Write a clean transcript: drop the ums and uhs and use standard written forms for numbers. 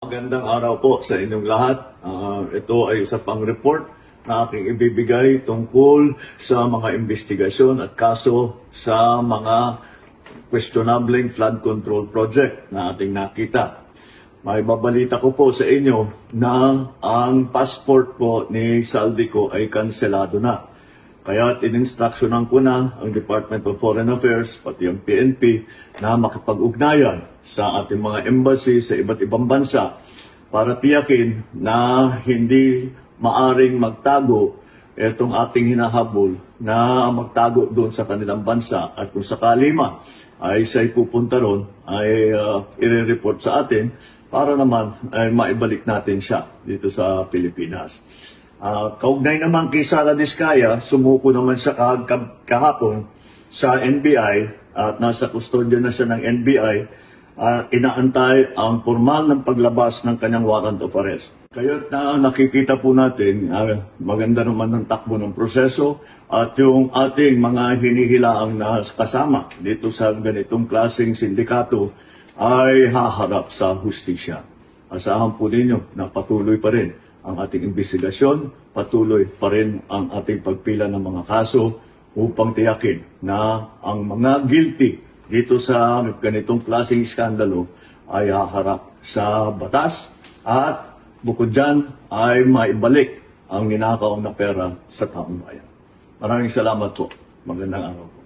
Magandang araw po sa inyong lahat. Ito ay isa pang report na aking ibibigay tungkol sa mga investigasyon at kaso sa mga questionable flood control project na ating nakita. May babalita ko po sa inyo na ang passport po ni Saldico ay kanselado na. Kaya in-instructionan ko na ang Department of Foreign Affairs, pati ang PNP, na makipag-ugnayan sa ating mga embassy sa iba't ibang bansa para tiyakin na hindi maaring magtago itong ating hinahabol na magtago doon sa kanilang bansa. At kung sakali ay siya'y pupunta ron, ay i-report sa atin para naman ay maibalik natin siya dito sa Pilipinas. Kaugnay naman kay Sara Diskaya, sumuko naman siya kahapon sa NBI at nasa kustodya na siya ng NBI. Inaantay ang formal ng paglabas ng kanyang warrant of arrest. Kaya't nakikita po natin, maganda naman ng takbo ng proseso at yung ating mga hinihilaang na kasama dito sa ganitong klaseng sindikato ay haharap sa hustisya. Asahan po ninyo na patuloy pa rin ang ating investigasyon, patuloy pa rin ang ating pagpila ng mga kaso upang tiyakin na ang mga guilty dito sa ganitong klaseng iskandalo ay haharap sa batas at bukod dyan ay maibalik ang ninakaw na pera sa taong bayan. Maraming salamat po. Magandang araw po.